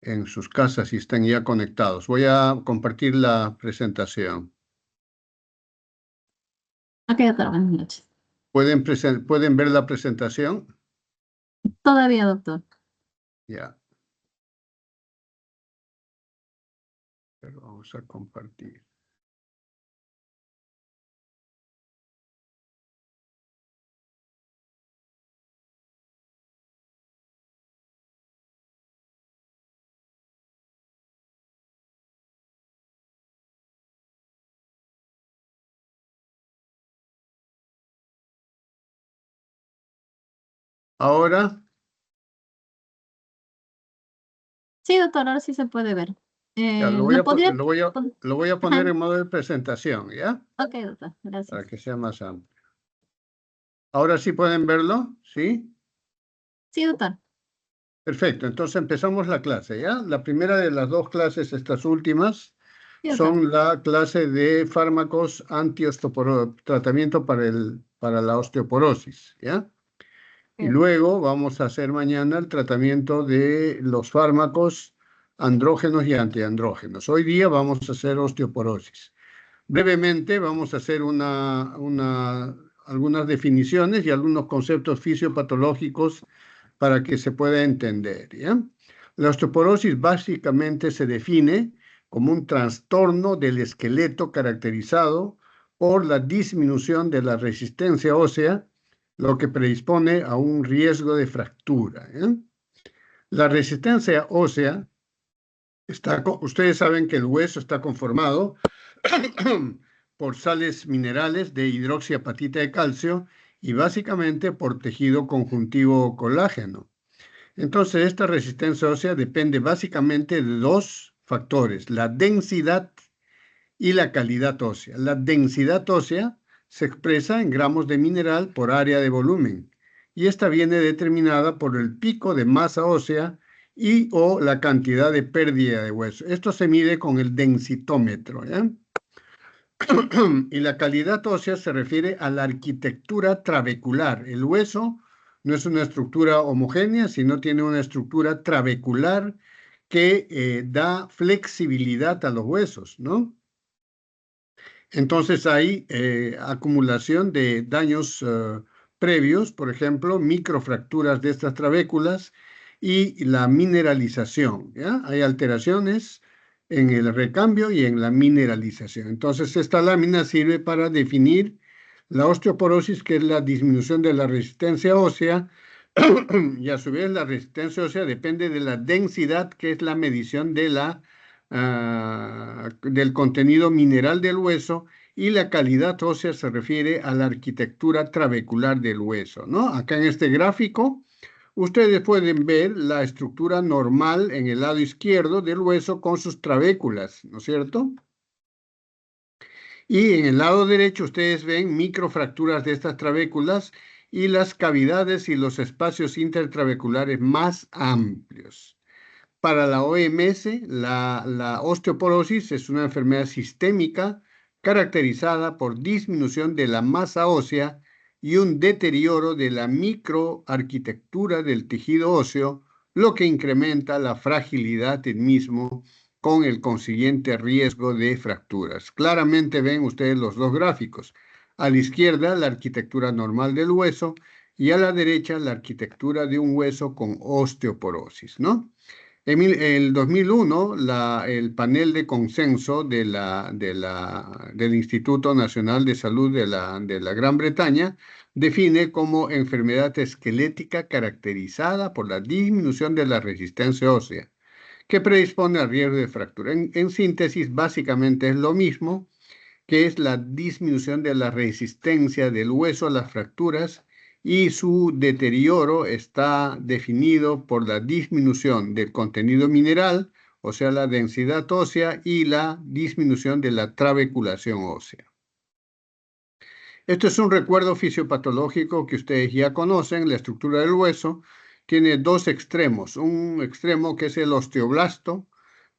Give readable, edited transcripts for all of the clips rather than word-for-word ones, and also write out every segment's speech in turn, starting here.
en sus casas y están ya conectados. Voy a compartir la presentación. Ok, doctor, buenas noches. ¿Pueden ver la presentación? Todavía, doctor. Ya. Pero vamos a compartir. Ahora, Sí, doctor, ahora sí se puede ver. ya, ¿Me podría...? lo voy a poner Ajá. en modo de presentación, ¿ya? Ok, doctor, Para gracias. que sea más amplio. ¿Ahora sí pueden verlo? ¿Sí? Sí, doctor. Perfecto, entonces empezamos la clase, ¿ya? La primera de las dos clases, estas últimas, Sí, doctor. son la clase de fármacos tratamiento para la osteoporosis, ¿ya? Y luego vamos a hacer mañana el tratamiento de los fármacos andrógenos y antiandrógenos. Hoy día vamos a hacer osteoporosis. Brevemente vamos a hacer algunas definiciones y algunos conceptos fisiopatológicos para que se pueda entender, ¿ya? La osteoporosis básicamente se define como un trastorno del esqueleto caracterizado por la disminución de la resistencia ósea, lo que predispone a un riesgo de fractura, ¿ya? La resistencia ósea ustedes saben que el hueso está conformado por sales minerales de hidroxiapatita de calcio y básicamente por tejido conjuntivo colágeno. Entonces, esta resistencia ósea depende básicamente de dos factores, la densidad y la calidad ósea. La densidad ósea se expresa en gramos de mineral por área de volumen y esta viene determinada por el pico de masa ósea y o la cantidad de pérdida de hueso. Esto se mide con el densitómetro, ¿ya? Y la calidad ósea se refiere a la arquitectura trabecular. El hueso no es una estructura homogénea, sino tiene una estructura trabecular que da flexibilidad a los huesos, ¿no? Entonces hay acumulación de daños previos, por ejemplo, microfracturas de estas trabéculas y la mineralización, ¿ya? Hay alteraciones en el recambio y en la mineralización. Entonces, esta lámina sirve para definir la osteoporosis, que es la disminución de la resistencia ósea, y a su vez la resistencia ósea depende de la densidad, que es la medición de del contenido mineral del hueso, y la calidad ósea se refiere a la arquitectura trabecular del hueso, ¿no? Acá en este gráfico, ustedes pueden ver la estructura normal en el lado izquierdo del hueso con sus trabéculas, ¿no es cierto? Y en el lado derecho ustedes ven microfracturas de estas trabéculas y las cavidades y los espacios intertrabeculares más amplios. Para la OMS, la osteoporosis es una enfermedad sistémica caracterizada por disminución de la masa ósea y un deterioro de la microarquitectura del tejido óseo, lo que incrementa la fragilidad del mismo con el consiguiente riesgo de fracturas. Claramente ven ustedes los dos gráficos. A la izquierda, la arquitectura normal del hueso y a la derecha, la arquitectura de un hueso con osteoporosis, ¿no? En el 2001, el panel de consenso del Instituto Nacional de Salud de la Gran Bretaña define como enfermedad esquelética caracterizada por la disminución de la resistencia ósea, que predispone al riesgo de fractura. En síntesis, básicamente es lo mismo, que es la disminución de la resistencia del hueso a las fracturas, y su deterioro está definido por la disminución del contenido mineral, o sea, la densidad ósea, y la disminución de la trabeculación ósea. Esto es un recuerdo fisiopatológico que ustedes ya conocen. La estructura del hueso tiene dos extremos. Un extremo que es el osteoblasto.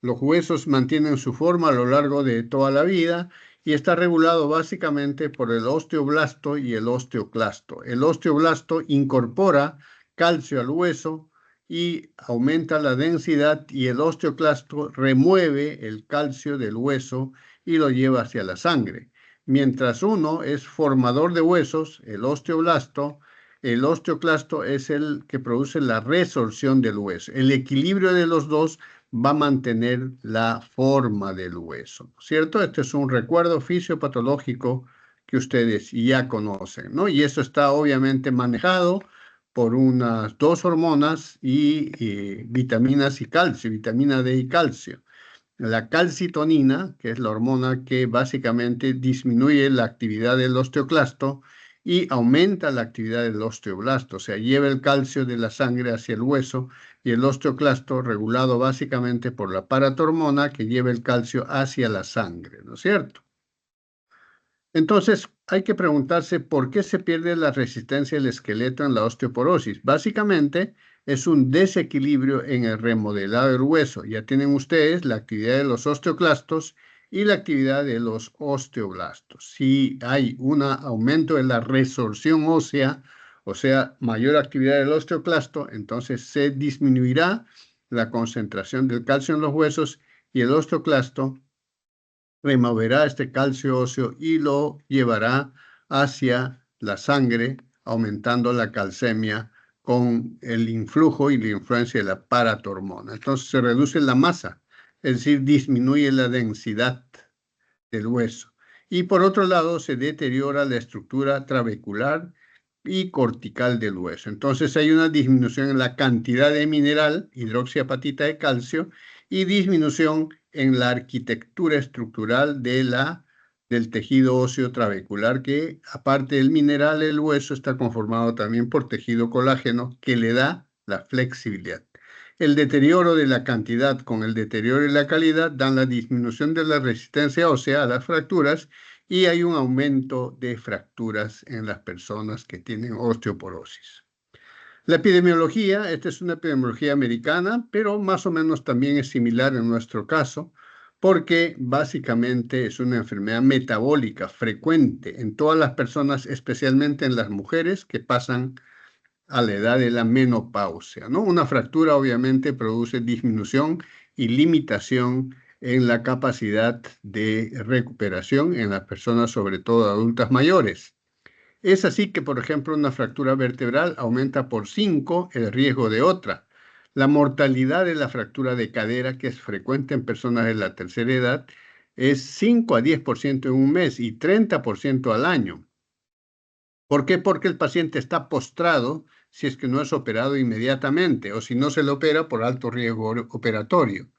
Los huesos mantienen su forma a lo largo de toda la vida y está regulado básicamente por el osteoblasto y el osteoclasto. El osteoblasto incorpora calcio al hueso y aumenta la densidad y el osteoclasto remueve el calcio del hueso y lo lleva hacia la sangre. Mientras uno es formador de huesos, el osteoclasto es el que produce la resorción del hueso. El equilibrio de los dos va a mantener la forma del hueso, ¿cierto? Este es un recuerdo fisiopatológico que ustedes ya conocen, ¿no? Y eso está obviamente manejado por unas dos hormonas y vitaminas y calcio, vitamina D y calcio. La calcitonina, que es la hormona que básicamente disminuye la actividad del osteoclasto y aumenta la actividad del osteoblasto, o sea, lleva el calcio de la sangre hacia el hueso y el osteoclasto regulado básicamente por la paratormona que lleva el calcio hacia la sangre, ¿no es cierto? Entonces, hay que preguntarse por qué se pierde la resistencia del esqueleto en la osteoporosis. Básicamente, es un desequilibrio en el remodelado del hueso. Ya tienen ustedes la actividad de los osteoclastos y la actividad de los osteoblastos. Si hay un aumento de la resorción ósea, o sea, mayor actividad del osteoclasto, entonces se disminuirá la concentración del calcio en los huesos y el osteoclasto removerá este calcio óseo y lo llevará hacia la sangre, aumentando la calcemia con el influjo y la influencia de la paratormona. Entonces se reduce la masa, es decir, disminuye la densidad del hueso. Y por otro lado, se deteriora la estructura trabecular y cortical del hueso. Entonces hay una disminución en la cantidad de mineral, hidroxiapatita de calcio, y disminución en la arquitectura estructural del tejido óseo trabecular, que aparte del mineral, el hueso está conformado también por tejido colágeno que le da la flexibilidad. El deterioro de la cantidad con el deterioro de la calidad dan la disminución de la resistencia ósea a las fracturas y hay un aumento de fracturas en las personas que tienen osteoporosis. La epidemiología, esta es una epidemiología americana, pero más o menos también es similar en nuestro caso, porque básicamente es una enfermedad metabólica frecuente en todas las personas, especialmente en las mujeres que pasan a la edad de la menopausia, ¿no? Una fractura obviamente produce disminución y limitación en la capacidad de recuperación en las personas, sobre todo adultas mayores. Es así que, por ejemplo, una fractura vertebral aumenta por 5 el riesgo de otra. La mortalidad de la fractura de cadera, que es frecuente en personas de la tercera edad, es 5 a 10% en un mes y 30% al año. ¿Por qué? Porque el paciente está postrado si es que no es operado inmediatamente o si no se le opera por alto riesgo operatorio.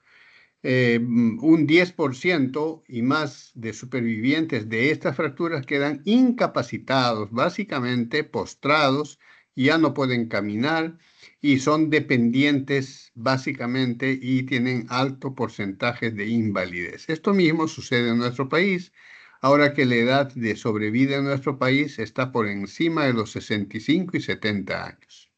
Un 10% y más de supervivientes de estas fracturas quedan incapacitados, básicamente postrados, ya no pueden caminar y son dependientes básicamente y tienen alto porcentaje de invalidez. Esto mismo sucede en nuestro país, ahora que la edad de sobrevida en nuestro país está por encima de los 65 y 70 años.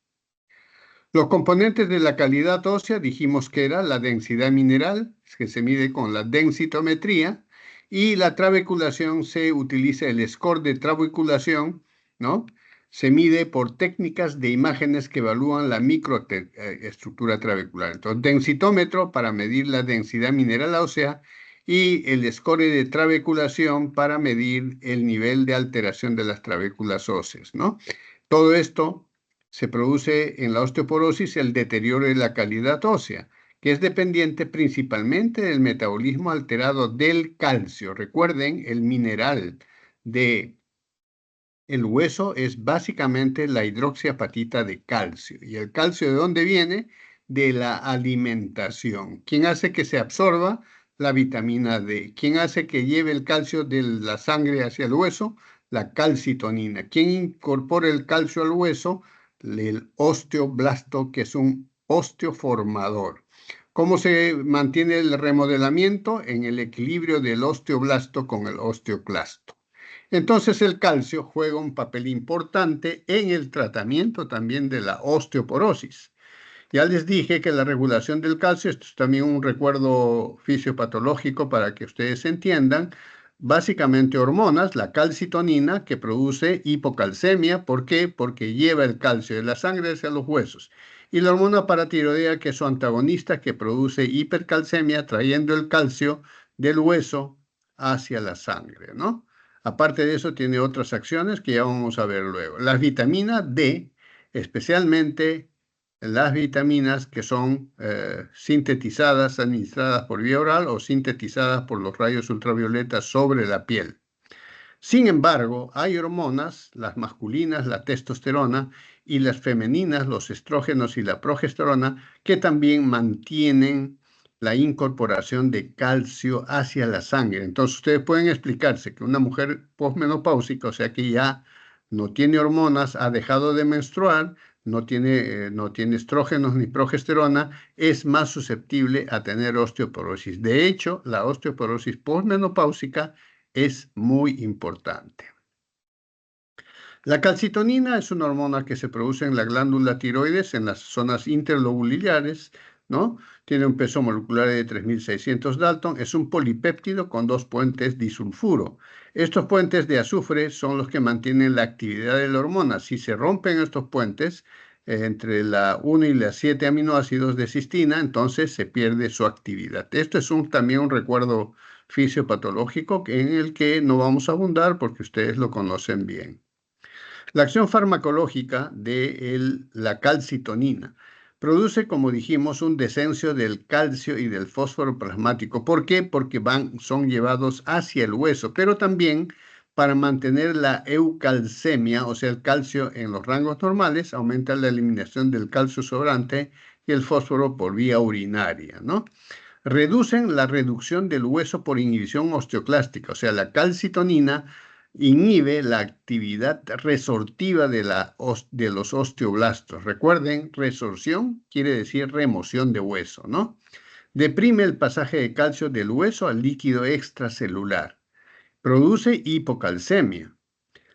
Los componentes de la calidad ósea dijimos que era la densidad mineral, que se mide con la densitometría, y la trabeculación se utiliza el score de trabeculación, ¿no? Se mide por técnicas de imágenes que evalúan la microestructura trabecular. Entonces, densitómetro para medir la densidad mineral ósea y el score de trabeculación para medir el nivel de alteración de las trabéculas óseas, ¿no? Todo esto se produce en la osteoporosis el deterioro de la calidad ósea, que es dependiente principalmente del metabolismo alterado del calcio. Recuerden, el mineral del hueso es básicamente la hidroxiapatita de calcio. ¿Y el calcio de dónde viene? De la alimentación. ¿Quién hace que se absorba? La vitamina D. ¿Quién hace que lleve el calcio de la sangre hacia el hueso? La calcitonina. ¿Quién incorpora el calcio al hueso? El osteoblasto, que es un osteoformador. ¿Cómo se mantiene el remodelamiento? En el equilibrio del osteoblasto con el osteoclasto. Entonces el calcio juega un papel importante en el tratamiento también de la osteoporosis. Ya les dije que la regulación del calcio, esto es también un recuerdo fisiopatológico para que ustedes entiendan, básicamente hormonas, la calcitonina que produce hipocalcemia. ¿Por qué? Porque lleva el calcio de la sangre hacia los huesos. y la hormona paratiroidea, que es su antagonista, que produce hipercalcemia, trayendo el calcio del hueso hacia la sangre, ¿no? Aparte de eso, tiene otras acciones que ya vamos a ver luego. Las vitaminas D, especialmente las vitaminas que son sintetizadas, administradas por vía oral o sintetizadas por los rayos ultravioletas sobre la piel. Sin embargo, hay hormonas, las masculinas, la testosterona, y las femeninas, los estrógenos y la progesterona, que también mantienen la incorporación de calcio hacia la sangre. Entonces, ustedes pueden explicarse que una mujer posmenopáusica, o sea que ya no tiene hormonas, ha dejado de menstruar, no tiene estrógenos ni progesterona, es más susceptible a tener osteoporosis. De hecho, la osteoporosis posmenopáusica es muy importante. La calcitonina es una hormona que se produce en la glándula tiroides, en las zonas interlobulares, ¿no? Tiene un peso molecular de 3.600 Dalton, es un polipéptido con 2 puentes disulfuro. Estos puentes de azufre son los que mantienen la actividad de la hormona. Si se rompen estos puentes, entre la 1 y la 7 aminoácidos de cistina, entonces se pierde su actividad. Esto es también un recuerdo fisiopatológico en el que no vamos a abundar porque ustedes lo conocen bien. La acción farmacológica de la calcitonina produce, como dijimos, un descenso del calcio y del fósforo plasmático. ¿Por qué? Porque son llevados hacia el hueso, pero también para mantener la eucalcemia, o sea, el calcio en los rangos normales, aumenta la eliminación del calcio sobrante y el fósforo por vía urinaria, ¿no? Reducen la reducción del hueso por inhibición osteoclástica, o sea, la calcitonina inhibe la actividad resortiva de los osteoblastos. Recuerden, resorción quiere decir remoción de hueso, ¿no? Deprime el pasaje de calcio del hueso al líquido extracelular. Produce hipocalcemia.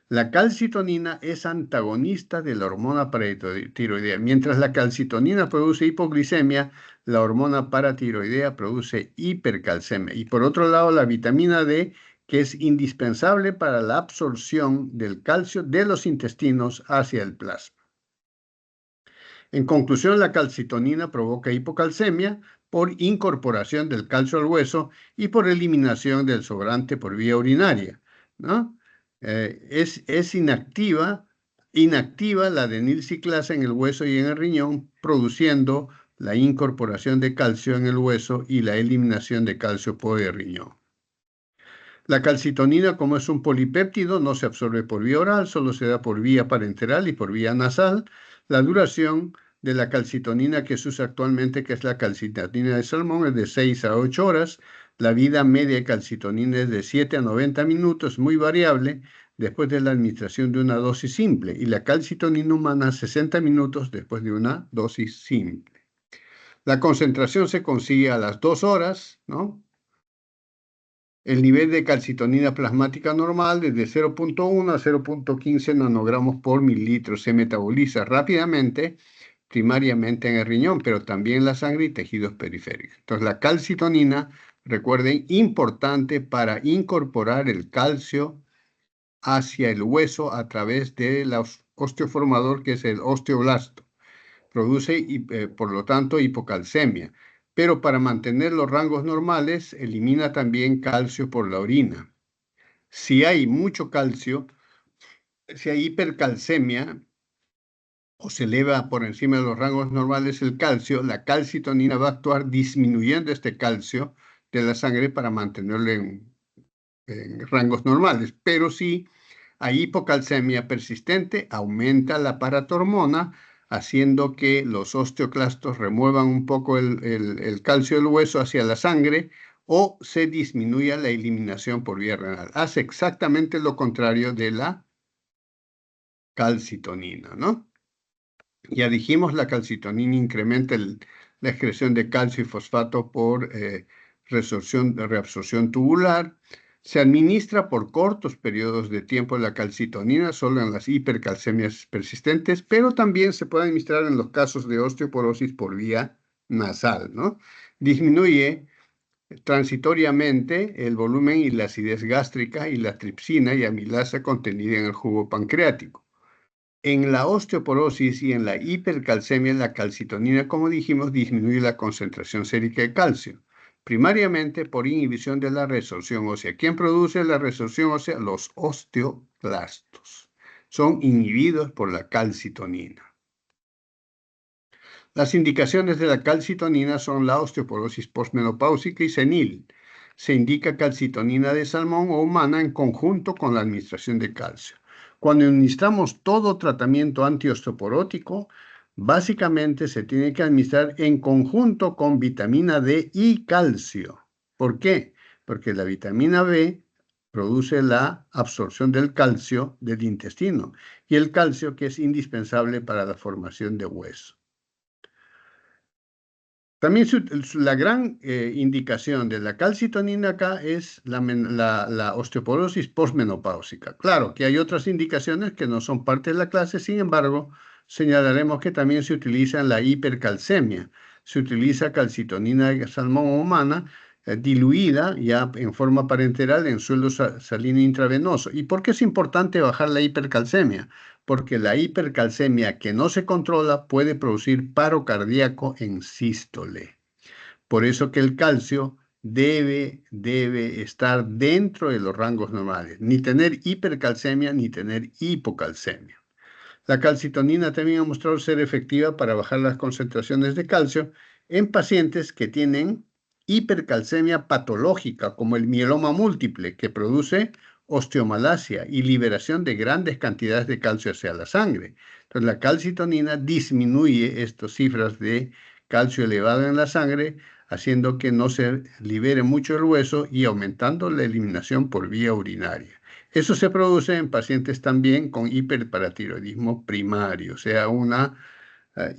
La calcitonina es antagonista de la hormona paratiroidea. Mientras la calcitonina produce hipoglicemia, la hormona paratiroidea produce hipercalcemia. Y por otro lado, la vitamina D, que es indispensable para la absorción del calcio de los intestinos hacia el plasma. En conclusión, la calcitonina provoca hipocalcemia por incorporación del calcio al hueso y por eliminación del sobrante por vía urinaria, ¿no? Es inactiva la adenilciclasa en el hueso y en el riñón, produciendo la incorporación de calcio en el hueso y la eliminación de calcio por el riñón. La calcitonina, como es un polipéptido, no se absorbe por vía oral, solo se da por vía parenteral y por vía nasal. La duración de la calcitonina que se usa actualmente, que es la calcitonina de salmón, es de 6 a 8 horas. La vida media de calcitonina es de 7 a 90 minutos, muy variable, después de la administración de una dosis simple. Y la calcitonina humana, 60 minutos después de una dosis simple. La concentración se consigue a las 2 horas, ¿no? El nivel de calcitonina plasmática normal es de 0.1 a 0.15 nanogramos por mililitro. Se metaboliza rápidamente, primariamente en el riñón, pero también en la sangre y tejidos periféricos. Entonces, la calcitonina, recuerden, importante para incorporar el calcio hacia el hueso a través del osteoformador, que es el osteoblasto. Produce, por lo tanto, hipocalcemia. Pero para mantener los rangos normales, elimina también calcio por la orina. Si hay mucho calcio, si hay hipercalcemia o se eleva por encima de los rangos normales el calcio, la calcitonina va a actuar disminuyendo este calcio de la sangre para mantenerlo en rangos normales. Pero si hay hipocalcemia persistente, aumenta la paratormona, haciendo que los osteoclastos remuevan un poco el calcio del hueso hacia la sangre o se disminuya la eliminación por vía renal. Hace exactamente lo contrario de la calcitonina, ¿no? Ya dijimos, la calcitonina incrementa la excreción de calcio y fosfato por reabsorción tubular. Se administra por cortos periodos de tiempo la calcitonina, solo en las hipercalcemias persistentes, pero también se puede administrar en los casos de osteoporosis por vía nasal, ¿no? Disminuye transitoriamente el volumen y la acidez gástrica y la tripsina y amilasa contenida en el jugo pancreático. En la osteoporosis y en la hipercalcemia, la calcitonina, como dijimos, disminuye la concentración sérica de calcio, primariamente por inhibición de la resorción ósea. ¿Quién produce la resorción ósea? Los osteoclastos. Son inhibidos por la calcitonina. Las indicaciones de la calcitonina son la osteoporosis postmenopáusica y senil. Se indica calcitonina de salmón o humana en conjunto con la administración de calcio. Cuando administramos todo tratamiento antiosteoporótico, básicamente se tiene que administrar en conjunto con vitamina D y calcio. ¿Por qué? Porque la vitamina B produce la absorción del calcio del intestino y el calcio que es indispensable para la formación de hueso. También la gran indicación de la calcitonina acá es la osteoporosis postmenopáusica. Claro que hay otras indicaciones que no son parte de la clase, sin embargo, señalaremos que también se utiliza en la hipercalcemia. Se utiliza calcitonina de salmón humana diluida ya en forma parenteral en suelo salino intravenoso. ¿Y por qué es importante bajar la hipercalcemia? Porque la hipercalcemia que no se controla puede producir paro cardíaco en sístole. Por eso que el calcio debe estar dentro de los rangos normales, ni tener hipercalcemia ni tener hipocalcemia. La calcitonina también ha mostrado ser efectiva para bajar las concentraciones de calcio en pacientes que tienen hipercalcemia patológica, como el mieloma múltiple, que produce osteomalacia y liberación de grandes cantidades de calcio hacia la sangre. Entonces, la calcitonina disminuye estas cifras de calcio elevado en la sangre, haciendo que no se libere mucho el hueso y aumentando la eliminación por vía urinaria. Eso se produce en pacientes también con hiperparatiroidismo primario, o sea, una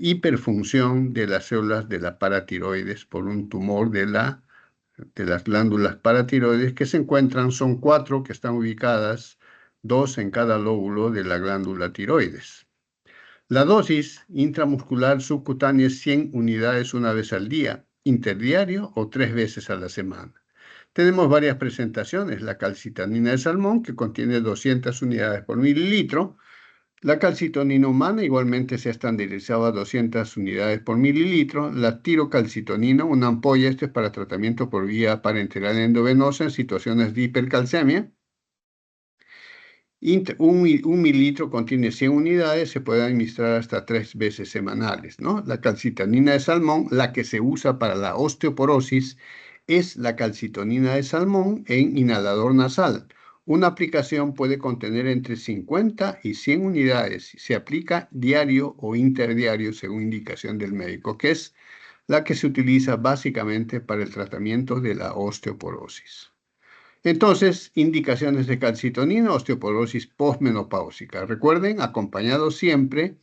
hiperfunción de las células de la paratiroides por un tumor de las glándulas paratiroides que se encuentran, son 4 que están ubicadas, 2 en cada lóbulo de la glándula tiroides. La dosis intramuscular subcutánea es 100 unidades una vez al día, interdiario o 3 veces a la semana. Tenemos varias presentaciones, la calcitonina de salmón, que contiene 200 unidades por mililitro. La calcitonina humana igualmente se ha estandarizado a 200 unidades por mililitro. La tirocalcitonina, una ampolla, esto es para tratamiento por vía parenteral endovenosa en situaciones de hipercalcemia. Un mililitro contiene 100 unidades, se puede administrar hasta 3 veces semanales, ¿no? La calcitonina de salmón, la que se usa para la osteoporosis, es la calcitonina de salmón en inhalador nasal. Una aplicación puede contener entre 50 y 100 unidades. Se aplica diario o interdiario según indicación del médico, que es la que se utiliza básicamente para el tratamiento de la osteoporosis. Entonces, indicaciones de calcitonina, osteoporosis postmenopáusica. Recuerden, acompañado siempre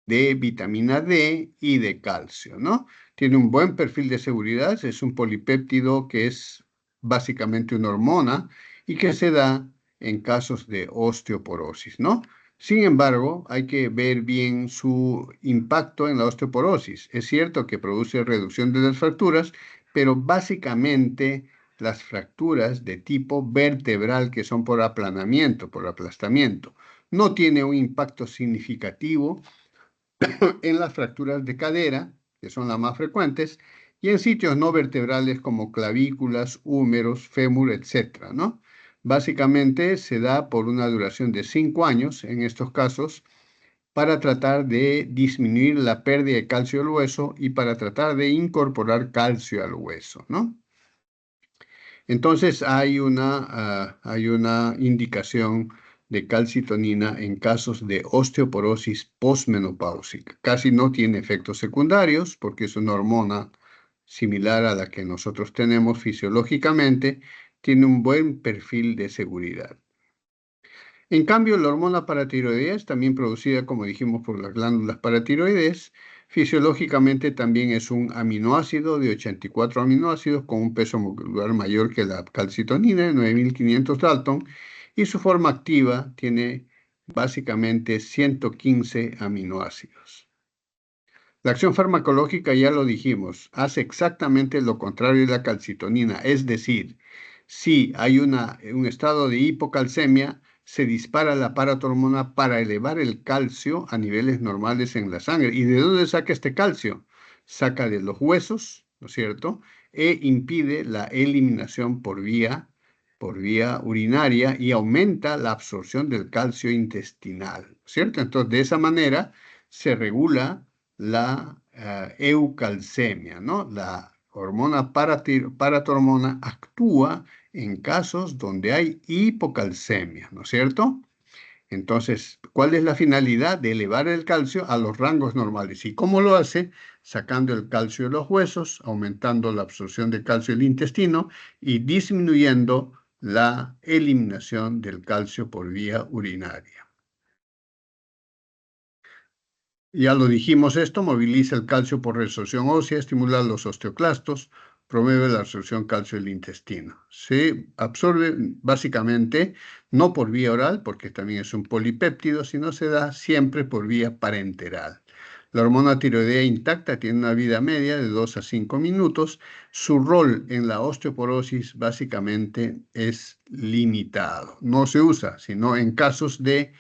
de vitamina D y de calcio, ¿no? Tiene un buen perfil de seguridad, es un polipéptido que es básicamente una hormona y que se da en casos de osteoporosis, ¿no? Sin embargo, hay que ver bien su impacto en la osteoporosis. Es cierto que produce reducción de las fracturas, pero básicamente las fracturas de tipo vertebral, que son por aplanamiento, por aplastamiento, no tiene un impacto significativo en las fracturas de cadera, que son las más frecuentes, y en sitios no vertebrales como clavículas, húmeros, fémur, etc., ¿no? Básicamente se da por una duración de 5 años en estos casos para tratar de disminuir la pérdida de calcio al hueso y para tratar de incorporar calcio al hueso, ¿no? Entonces hay una indicación de calcitonina en casos de osteoporosis postmenopáusica. Casi no tiene efectos secundarios porque es una hormona similar a la que nosotros tenemos fisiológicamente, tiene un buen perfil de seguridad. En cambio, la hormona paratiroidea, también producida, como dijimos, por las glándulas paratiroides, fisiológicamente también es un aminoácido de 84 aminoácidos con un peso molecular mayor que la calcitonina, 9500 Dalton, y su forma activa tiene básicamente 115 aminoácidos. La acción farmacológica, ya lo dijimos, hace exactamente lo contrario de la calcitonina, es decir, si hay un estado de hipocalcemia, se dispara la paratormona para elevar el calcio a niveles normales en la sangre. ¿Y de dónde saca este calcio? Saca de los huesos, ¿no es cierto? E impide la eliminación por vía urinaria y aumenta la absorción del calcio intestinal, ¿cierto? Entonces, de esa manera se regula la eucalcemia, ¿no? La hormona paratormona actúa en casos donde hay hipocalcemia, ¿no es cierto? Entonces, ¿cuál es la finalidad? De elevar el calcio a los rangos normales. ¿Y cómo lo hace? Sacando el calcio de los huesos, aumentando la absorción de calcio del intestino y disminuyendo la eliminación del calcio por vía urinaria. Ya lo dijimos esto, moviliza el calcio por resorción ósea, estimula los osteoclastos, promueve la absorción calcio del intestino. Se absorbe básicamente no por vía oral, porque también es un polipéptido, sino se da siempre por vía parenteral. La hormona tiroidea intacta tiene una vida media de 2 a 5 minutos. Su rol en la osteoporosis básicamente es limitado. No se usa, sino en casos de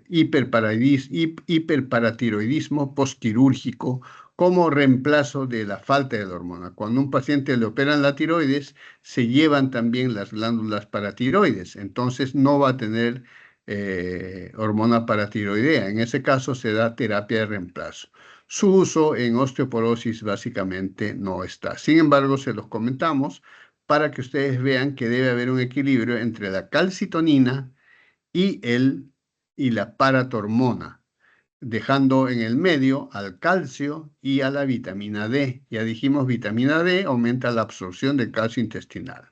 hiperparatiroidismo postquirúrgico como reemplazo de la falta de la hormona. Cuando a un paciente le operan la tiroides, se llevan también las glándulas paratiroides, entonces no va a tener hormona paratiroidea. En ese caso se da terapia de reemplazo. Su uso en osteoporosis básicamente no está. Sin embargo, se los comentamos para que ustedes vean que debe haber un equilibrio entre la calcitonina y la paratormona, dejando en el medio al calcio y a la vitamina D. Ya dijimos, vitamina D aumenta la absorción de calcio intestinal.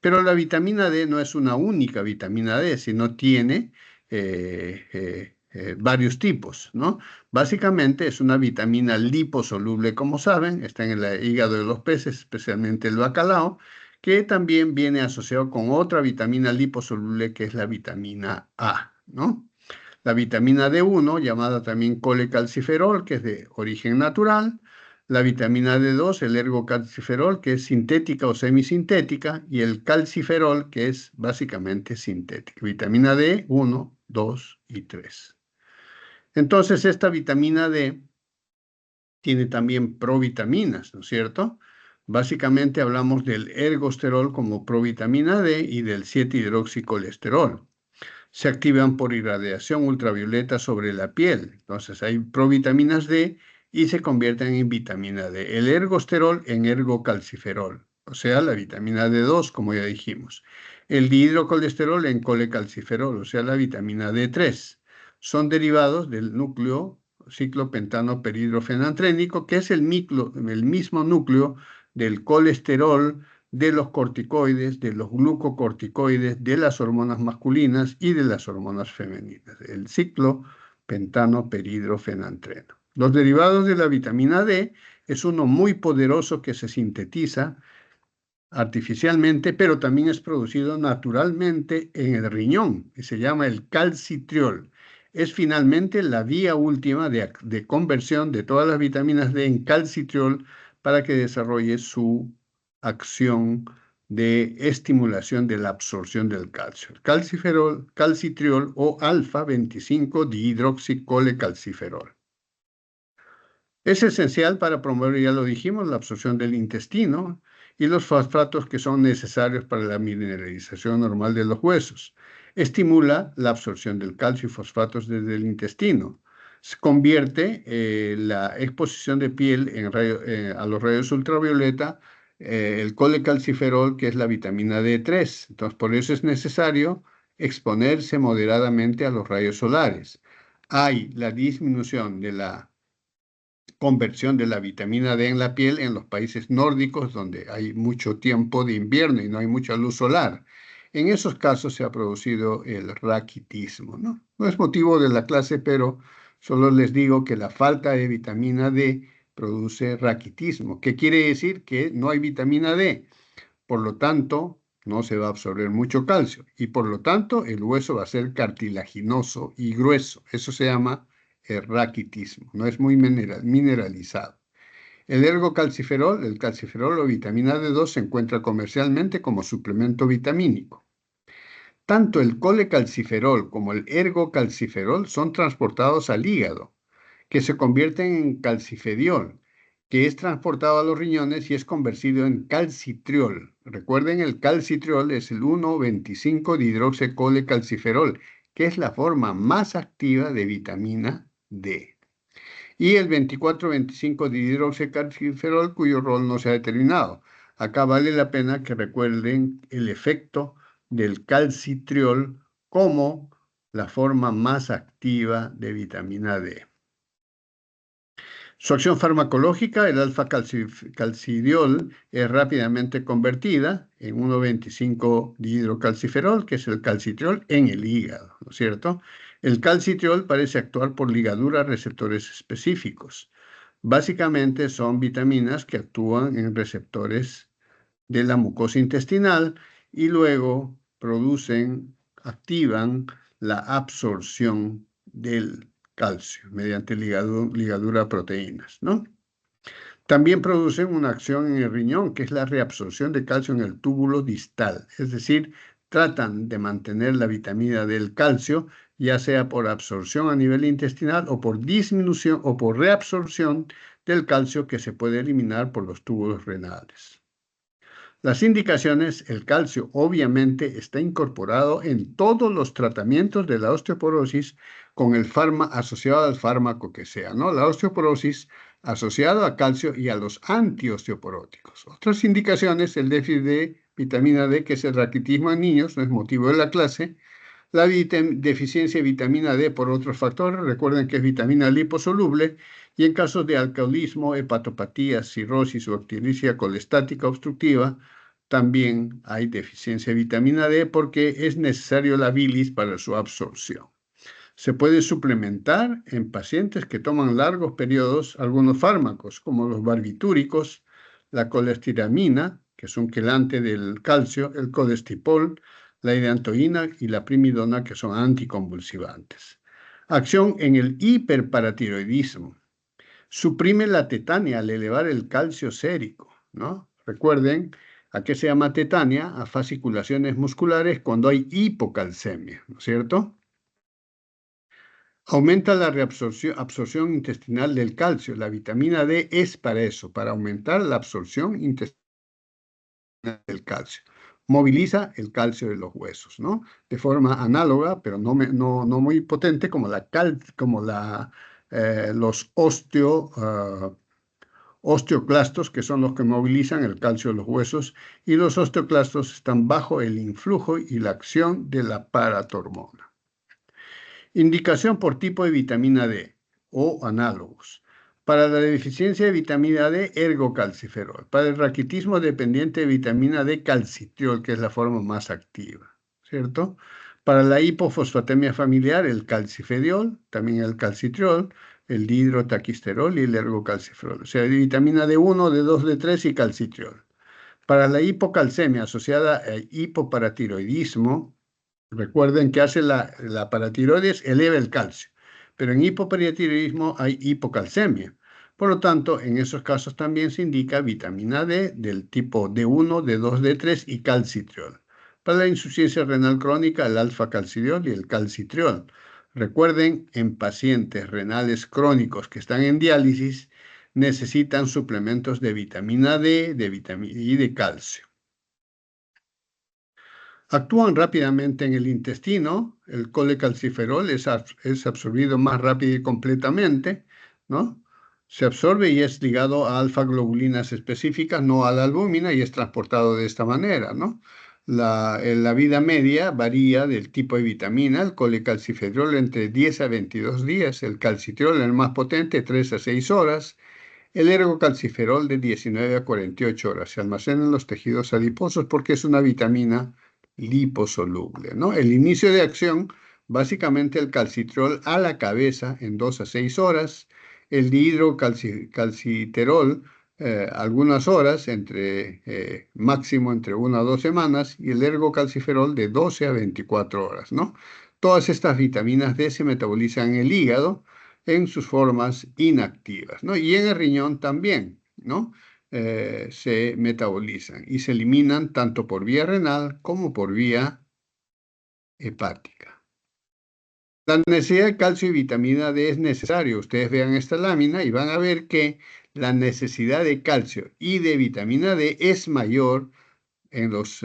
Pero la vitamina D no es una única vitamina D, sino tiene varios tipos, ¿no? Básicamente es una vitamina liposoluble, como saben, está en el hígado de los peces, especialmente el bacalao, que también viene asociado con otra vitamina liposoluble que es la vitamina A, ¿no? La vitamina D1, llamada también colecalciferol, que es de origen natural, la vitamina D2, el ergocalciferol, que es sintética o semisintética, y el calciferol, que es básicamente sintética. Vitamina D1, 2 y 3. Entonces, esta vitamina D tiene también provitaminas, ¿no es cierto? Básicamente hablamos del ergosterol como provitamina D y del 7-hidroxicolesterol. Se activan por irradiación ultravioleta sobre la piel. Entonces hay provitaminas D y se convierten en vitamina D. El ergosterol en ergocalciferol, o sea, la vitamina D2, como ya dijimos. El dihidrocolesterol en colecalciferol, o sea, la vitamina D3. Son derivados del núcleo ciclopentano perhidrofenantrénico, que es el mismo núcleo del colesterol, de los corticoides, de los glucocorticoides, de las hormonas masculinas y de las hormonas femeninas, el ciclo pentano perhidrofenantreno. Los derivados de la vitamina D es uno muy poderoso que se sintetiza artificialmente, pero también es producido naturalmente en el riñón y se llama el calcitriol. Es finalmente la vía última de conversión de todas las vitaminas D en calcitriol para que desarrolle su acción de estimulación de la absorción del calcio. El calcitriol o alfa-25-dihidroxicolecalciferol. Es esencial para promover, ya lo dijimos, la absorción del intestino y los fosfatos que son necesarios para la mineralización normal de los huesos. Estimula la absorción del calcio y fosfatos desde el intestino. Se convierte la exposición de piel a los rayos ultravioleta, el colecalciferol, que es la vitamina D3. Entonces, por eso es necesario exponerse moderadamente a los rayos solares. Hay la disminución de la conversión de la vitamina D en la piel en los países nórdicos donde hay mucho tiempo de invierno y no hay mucha luz solar. En esos casos se ha producido el raquitismo, ¿no? No es motivo de la clase, pero solo les digo que la falta de vitamina D produce raquitismo. ¿Qué quiere decir? Que no hay vitamina D. Por lo tanto, no se va a absorber mucho calcio y por lo tanto el hueso va a ser cartilaginoso y grueso. Eso se llama raquitismo, no es muy mineralizado. El calciferol o vitamina D2 se encuentra comercialmente como suplemento vitamínico. Tanto el colecalciferol como el ergocalciferol son transportados al hígado, que se convierten en calcifediol, que es transportado a los riñones y es convertido en calcitriol. Recuerden, el calcitriol es el 1,25-dihidroxicolecalciferol, que es la forma más activa de vitamina D. Y el 24,25-dihidroxicalciferol, cuyo rol no se ha determinado. Acá vale la pena que recuerden el efecto del calcitriol como la forma más activa de vitamina D. Su acción farmacológica, el alfa-calcidiol, es rápidamente convertida en 1,25-dihidrocalciferol, que es el calcitriol, en el hígado, ¿no es cierto? El calcitriol parece actuar por ligadura a receptores específicos. Básicamente son vitaminas que actúan en receptores de la mucosa intestinal y luego activan la absorción del calcio mediante ligadura a proteínas, ¿no? También producen una acción en el riñón, que es la reabsorción de calcio en el túbulo distal, es decir, tratan de mantener la vitamina del calcio, ya sea por absorción a nivel intestinal o por disminución o por reabsorción del calcio que se puede eliminar por los túbulos renales. Las indicaciones, el calcio obviamente está incorporado en todos los tratamientos de la osteoporosis con el asociado al fármaco que sea, ¿no? La osteoporosis asociado a calcio y a los antiosteoporóticos. Otras indicaciones, el déficit de vitamina D, que es el raquitismo en niños, no es motivo de la clase, la deficiencia de vitamina D por otros factores, recuerden que es vitamina liposoluble, y en casos de alcoholismo, hepatopatía, cirrosis o ictericia colestática obstructiva, también hay deficiencia de vitamina D porque es necesario la bilis para su absorción. Se puede suplementar en pacientes que toman largos periodos algunos fármacos, como los barbitúricos, la colestiramina, que es un quelante del calcio, el codestipol, la hidantoína y la primidona, que son anticonvulsivantes. Acción en el hiperparatiroidismo. Suprime la tetania al elevar el calcio sérico, ¿no? Recuerden, ¿a qué se llama tetania? A fasciculaciones musculares cuando hay hipocalcemia, ¿no es cierto? Aumenta la absorción intestinal del calcio. La vitamina D es para eso, para aumentar la absorción intestinal del calcio. Moviliza el calcio de los huesos, ¿no? De forma análoga, pero no muy potente como los osteoclastos, que son los que movilizan el calcio de los huesos, y los osteoclastos están bajo el influjo y la acción de la paratormona. Indicación por tipo de vitamina D o análogos. Para la deficiencia de vitamina D, ergocalciferol. Para el raquitismo dependiente de vitamina D, calcitriol, que es la forma más activa, ¿cierto? Para la hipofosfatemia familiar, el calcifediol, también el calcitriol, el dihidrotaquisterol y el ergocalciferol. O sea, vitamina D1, D2, D3 y calcitriol. Para la hipocalcemia asociada a hipoparatiroidismo, recuerden que hace la paratiroides, eleva el calcio, pero en hipoparatiroidismo hay hipocalcemia. Por lo tanto, en esos casos también se indica vitamina D del tipo D1, D2, D3 y calcitriol. Para la insuficiencia renal crónica, el alfa-calcidiol y el calcitriol. Recuerden, en pacientes renales crónicos que están en diálisis, necesitan suplementos de vitamina D y de calcio. Actúan rápidamente en el intestino, el colecalciferol es absorbido más rápido y completamente, ¿no? Se absorbe y es ligado a alfa-globulinas específicas, no a la albúmina, y es transportado de esta manera, ¿no? La vida media varía del tipo de vitamina, el colecalciferol entre 10 a 22 días, el calcitriol, el más potente, 3 a 6 horas, el ergocalciferol de 19 a 48 horas. Se almacena en los tejidos adiposos porque es una vitamina liposoluble, ¿no? El inicio de acción, básicamente el calcitriol a la cabeza en 2 a 6 horas, el dihidrocalciterol algunas horas, máximo entre 1 a 2 semanas, y el ergocalciferol de 12 a 24 horas, ¿no? Todas estas vitaminas D se metabolizan en el hígado en sus formas inactivas, ¿no? Y en el riñón también, ¿no? Se metabolizan y se eliminan tanto por vía renal como por vía hepática. La necesidad de calcio y vitamina D es necesario. Ustedes vean esta lámina y van a ver que la necesidad de calcio y de vitamina D es mayor en los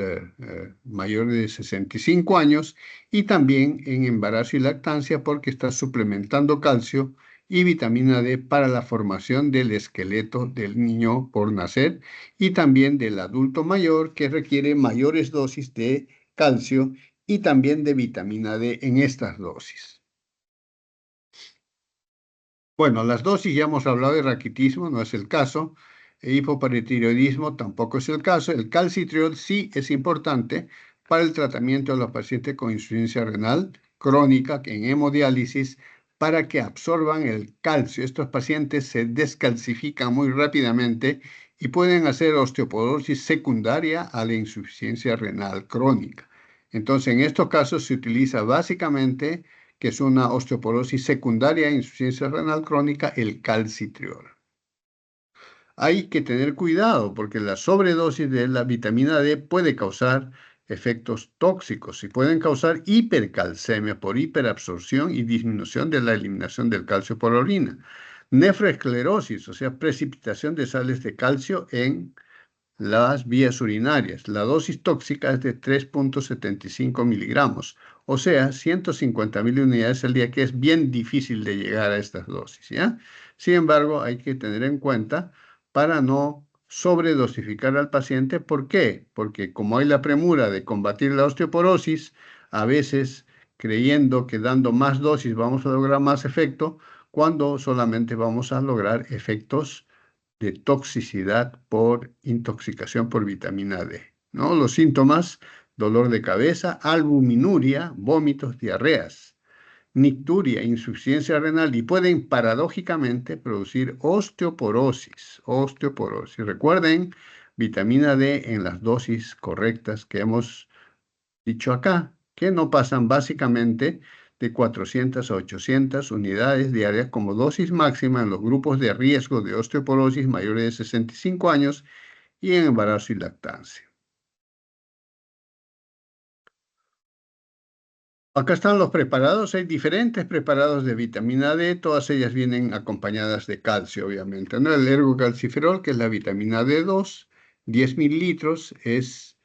mayores de 65 años y también en embarazo y lactancia porque está suplementando calcio y vitamina D para la formación del esqueleto del niño por nacer y también del adulto mayor que requiere mayores dosis de calcio y también de vitamina D en estas dosis. Bueno, las dosis ya hemos hablado de raquitismo, no es el caso. Hipoparatiroidismo tampoco es el caso. El calcitriol sí es importante para el tratamiento de los pacientes con insuficiencia renal crónica en hemodiálisis para que absorban el calcio. Estos pacientes se descalcifican muy rápidamente y pueden hacer osteoporosis secundaria a la insuficiencia renal crónica. Entonces, en estos casos se utiliza básicamente, que es una osteoporosis secundaria a insuficiencia renal crónica, el calcitriol. Hay que tener cuidado porque la sobredosis de la vitamina D puede causar efectos tóxicos y pueden causar hipercalcemia por hiperabsorción y disminución de la eliminación del calcio por orina. Nefroesclerosis, o sea, precipitación de sales de calcio en las vías urinarias. La dosis tóxica es de 3.75 miligramos, o sea, 150.000 unidades al día, que es bien difícil de llegar a estas dosis, ¿ya? Sin embargo, hay que tener en cuenta para no sobredosificar al paciente. ¿Por qué? Porque como hay la premura de combatir la osteoporosis, a veces creyendo que dando más dosis vamos a lograr más efecto, cuando solamente vamos a lograr efectos de toxicidad por intoxicación por vitamina D, ¿no? Los síntomas: dolor de cabeza, albuminuria, vómitos, diarreas, nicturia, insuficiencia renal y pueden paradójicamente producir osteoporosis. Osteoporosis. Recuerden, vitamina D en las dosis correctas que hemos dicho acá, que no pasan básicamente de 400 a 800 unidades diarias como dosis máxima en los grupos de riesgo de osteoporosis mayores de 65 años y en embarazo y lactancia. Acá están los preparados. Hay diferentes preparados de vitamina D. Todas ellas vienen acompañadas de calcio, obviamente, ¿no? El ergocalciferol, que es la vitamina D2, 10 mililitros, es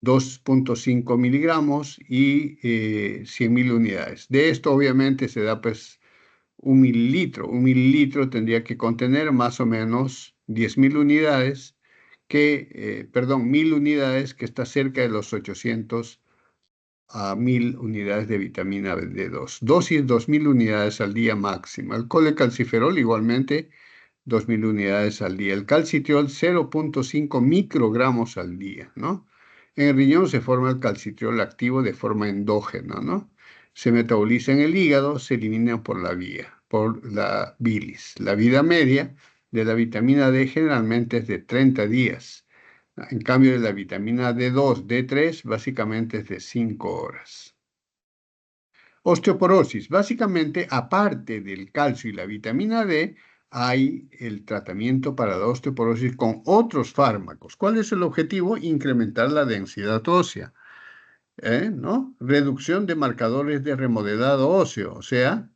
2.5 miligramos y 100.000 unidades. De esto obviamente se da pues un mililitro. Un mililitro tendría que contener más o menos 10.000 unidades, perdón, 1.000 unidades, que está cerca de los 800 a 1.000 unidades de vitamina D2. Dosis 2.000 unidades al día máxima. El colecalciferol igualmente 2.000 unidades al día. El calcitriol 0.5 microgramos al día, ¿no? En el riñón se forma el calcitriol activo de forma endógena, ¿no? Se metaboliza en el hígado, se elimina por la bilis. La vida media de la vitamina D generalmente es de 30 días. En cambio, de la vitamina D2, D3, básicamente es de 5 horas. Osteoporosis. Básicamente, aparte del calcio y la vitamina D, hay el tratamiento para la osteoporosis con otros fármacos. ¿Cuál es el objetivo? Incrementar la densidad ósea, ¿no? Reducción de marcadores de remodelado óseo, o sea,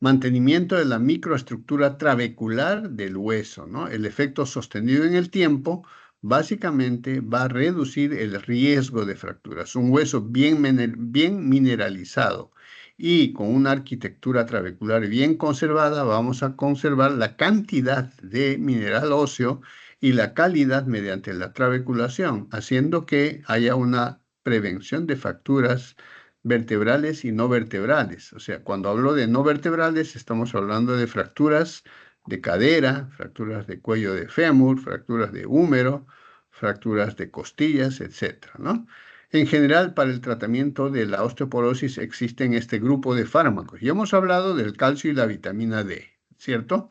mantenimiento de la microestructura trabecular del hueso, ¿no? El efecto sostenido en el tiempo básicamente va a reducir el riesgo de fracturas. Un hueso bien mineralizado y con una arquitectura trabecular bien conservada, vamos a conservar la cantidad de mineral óseo y la calidad mediante la trabeculación, haciendo que haya una prevención de fracturas vertebrales y no vertebrales. O sea, cuando hablo de no vertebrales, estamos hablando de fracturas de cadera, fracturas de cuello de fémur, fracturas de húmero, fracturas de costillas, etcétera, ¿no? En general, para el tratamiento de la osteoporosis existen este grupo de fármacos. Y hemos hablado del calcio y la vitamina D, ¿cierto?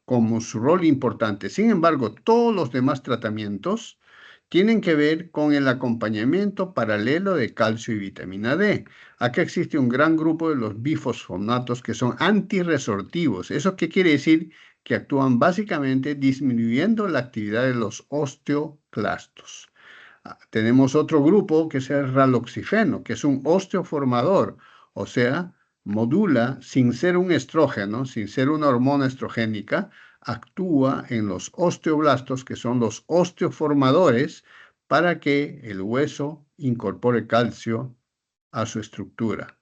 Como su rol importante. Sin embargo, todos los demás tratamientos tienen que ver con el acompañamiento paralelo de calcio y vitamina D. Acá existe un gran grupo de los bifosfonatos que son antirresortivos. ¿Eso qué quiere decir? Que actúan básicamente disminuyendo la actividad de los osteoclastos. Tenemos otro grupo que es el raloxifeno, que es un osteoformador, o sea, modula, sin ser un estrógeno, sin ser una hormona estrogénica, actúa en los osteoblastos, que son los osteoformadores, para que el hueso incorpore calcio a su estructura.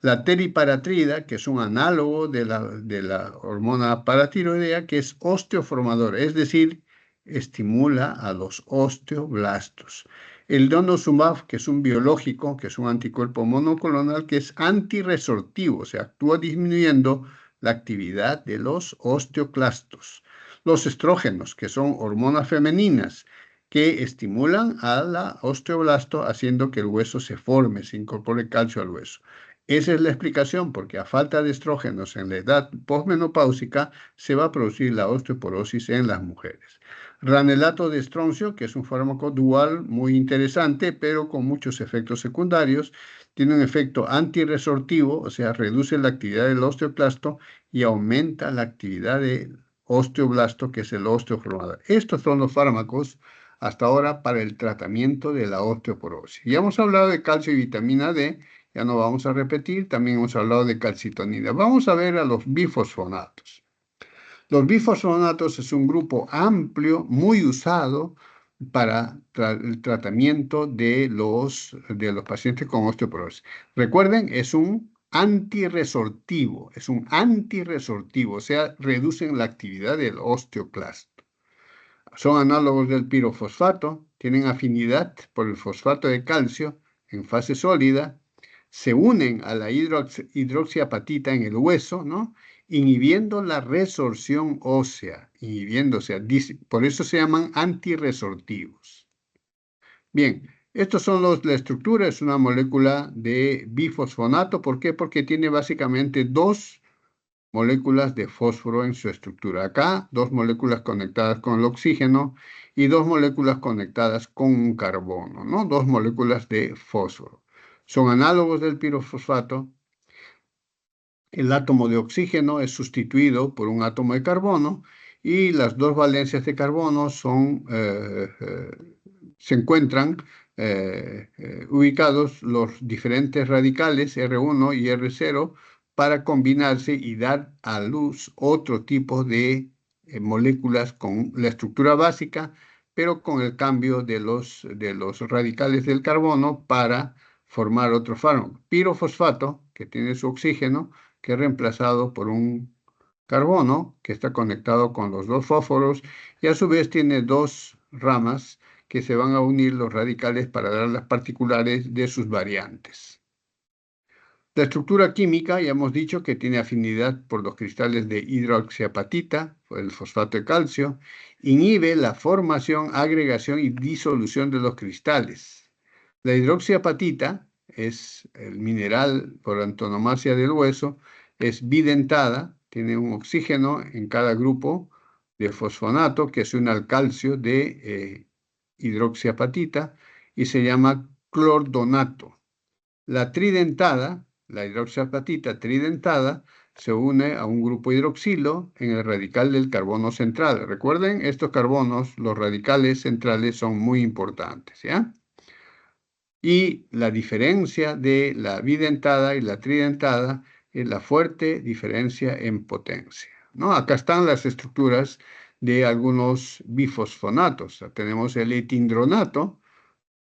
La teriparatida, que es un análogo de la hormona paratiroidea, que es osteoformador, es decir, estimula a los osteoblastos. El denosumab, que es un biológico, que es un anticuerpo monoclonal, que es antirresortivo, o sea, actúa disminuyendo la actividad de los osteoclastos. Los estrógenos, que son hormonas femeninas, que estimulan a la osteoblasto, haciendo que el hueso se forme, se incorpore calcio al hueso. Esa es la explicación, porque a falta de estrógenos en la edad posmenopáusica se va a producir la osteoporosis en las mujeres. Ranelato de estroncio, que es un fármaco dual muy interesante, pero con muchos efectos secundarios, tiene un efecto antirresortivo, o sea, reduce la actividad del osteoclasto y aumenta la actividad del osteoblasto, que es el osteoformador. Estos son los fármacos hasta ahora para el tratamiento de la osteoporosis. Ya hemos hablado de calcio y vitamina D, ya no vamos a repetir, también hemos hablado de calcitonina. Vamos a ver a los bifosfonatos. Los bifosfonatos es un grupo amplio, muy usado para el tratamiento de los pacientes con osteoporosis. Recuerden, es un antirresortivo, o sea, reducen la actividad del osteoclasto. Son análogos del pirofosfato, tienen afinidad por el fosfato de calcio en fase sólida, se unen a la hidroxiapatita en el hueso, ¿no? Inhibiendo la resorción ósea, por eso se llaman antirresortivos. Bien, estos son la estructura, es una molécula de bifosfonato. ¿Por qué? Porque tiene básicamente dos moléculas de fósforo en su estructura. Acá, dos moléculas conectadas con el oxígeno y dos moléculas conectadas con un carbono, ¿no? Dos moléculas de fósforo. Son análogos del pirofosfato. El átomo de oxígeno es sustituido por un átomo de carbono y las dos valencias de carbono se encuentran ubicados los diferentes radicales R1 y R0 para combinarse y dar a luz otro tipo de moléculas con la estructura básica, pero con el cambio de los radicales del carbono para formar otro fármaco. Pirofosfato, que tiene su oxígeno, que es reemplazado por un carbono que está conectado con los dos fósforos y a su vez tiene dos ramas que se van a unir los radicales para dar las particulares de sus variantes. La estructura química, ya hemos dicho que tiene afinidad por los cristales de hidroxiapatita, por el fosfato de calcio, inhibe la formación, agregación y disolución de los cristales. La hidroxiapatita es el mineral por antonomasia del hueso, es bidentada, tiene un oxígeno en cada grupo de fosfonato que se une al calcio de hidroxiapatita y se llama clordonato. La tridentada, la hidroxiapatita tridentada, se une a un grupo hidroxilo en el radical del carbono central. Recuerden, estos carbonos, los radicales centrales, son muy importantes, ¿ya? Y la diferencia de la bidentada y la tridentada es la fuerte diferencia en potencia, ¿no? Acá están las estructuras de algunos bifosfonatos. Tenemos el etindronato,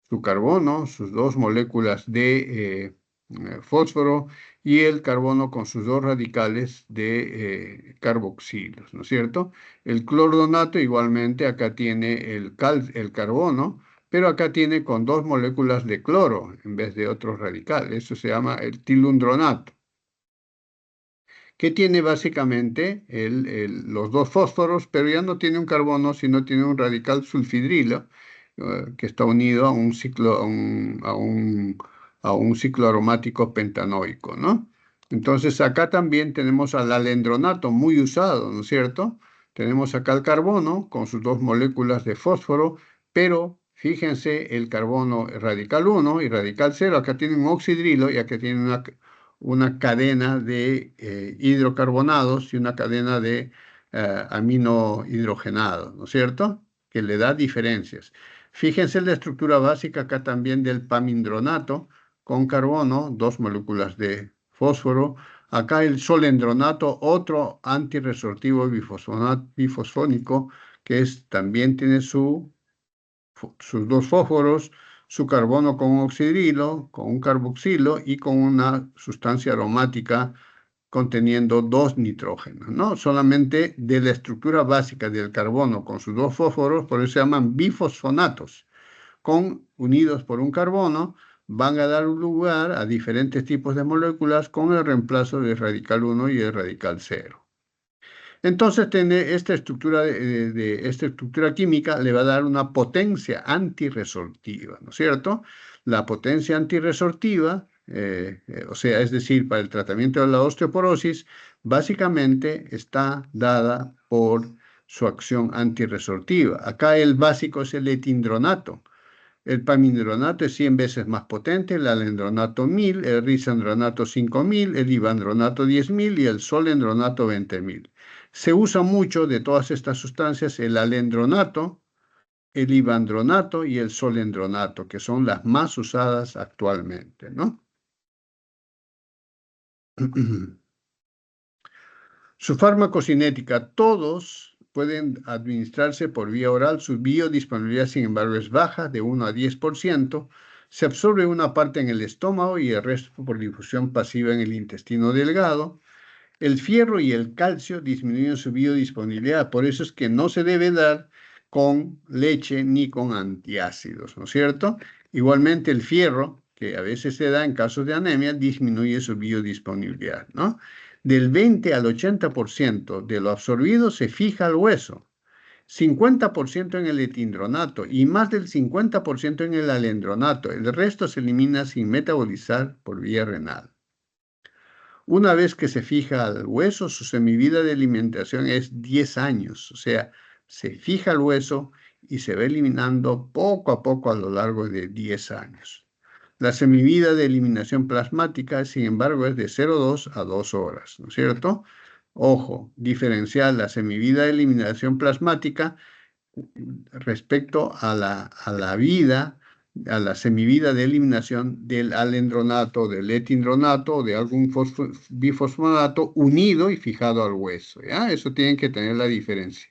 su carbono, sus dos moléculas de fósforo y el carbono con sus dos radicales de carboxilos, ¿no es cierto? El clordonato igualmente acá tiene el carbono, pero acá tiene con dos moléculas de cloro en vez de otros radicales. Eso se llama el tilundronato, que tiene básicamente los dos fósforos, pero ya no tiene un carbono, sino tiene un radical sulfidrilo, que está unido a un ciclo, a un ciclo aromático pentanoico, ¿no? Entonces acá también tenemos al alendronato muy usado, ¿no es cierto? Tenemos acá el carbono con sus dos moléculas de fósforo, pero fíjense el carbono radical 1 y radical 0, acá tiene un oxidrilo y acá tiene una cadena de hidrocarbonados y una cadena de aminohidrogenados, ¿no es cierto? Que le da diferencias. Fíjense la estructura básica acá también del pamindronato con carbono, 2 moléculas de fósforo. Acá el solendronato, otro antirresortivo bifosfónico, que también tiene sus 2 fósforos, su carbono con un oxidrilo, con un carboxilo y con una sustancia aromática conteniendo 2 nitrógenos, ¿no? Solamente de la estructura básica del carbono con sus 2 fósforos, por eso se llaman bifosfonatos, unidos por un carbono, van a dar lugar a diferentes tipos de moléculas con el reemplazo del radical 1 y el radical 0. Entonces, esta estructura, esta estructura química le va a dar una potencia antirresortiva, ¿no es cierto? La potencia antirresortiva, o sea, es decir, para el tratamiento de la osteoporosis, básicamente está dada por su acción antirresortiva. Acá el básico es el etindronato. El pamindronato es 100 veces más potente, el alendronato 1000, el risendronato 5000, el ivandronato 10.000 y el solendronato 20.000. Se usa mucho de todas estas sustancias el alendronato, el ivandronato y el solendronato, que son las más usadas actualmente, ¿no? Su farmacocinética, todos pueden administrarse por vía oral. Su biodisponibilidad, sin embargo, es baja, de 1 a 10%. Se absorbe una parte en el estómago y el resto por difusión pasiva en el intestino delgado. El fierro y el calcio disminuyen su biodisponibilidad, por eso es que no se debe dar con leche ni con antiácidos, ¿no es cierto? Igualmente el fierro, que a veces se da en casos de anemia, disminuye su biodisponibilidad, ¿no? Del 20 al 80% de lo absorbido se fija al hueso, 50% en el etindronato y más del 50% en el alendronato. El resto se elimina sin metabolizar por vía renal. Una vez que se fija al hueso, su semivida de alimentación es 10 años, o sea, se fija el hueso y se va eliminando poco a poco a lo largo de 10 años. La semivida de eliminación plasmática, sin embargo, es de 0,2 a 2 horas, ¿no es cierto? Ojo, diferenciar la semivida de eliminación plasmática respecto a la vida, a la semivida de eliminación del alendronato, del etindronato o de algún bifosfonato unido y fijado al hueso, ¿ya? Eso tienen que tener la diferencia.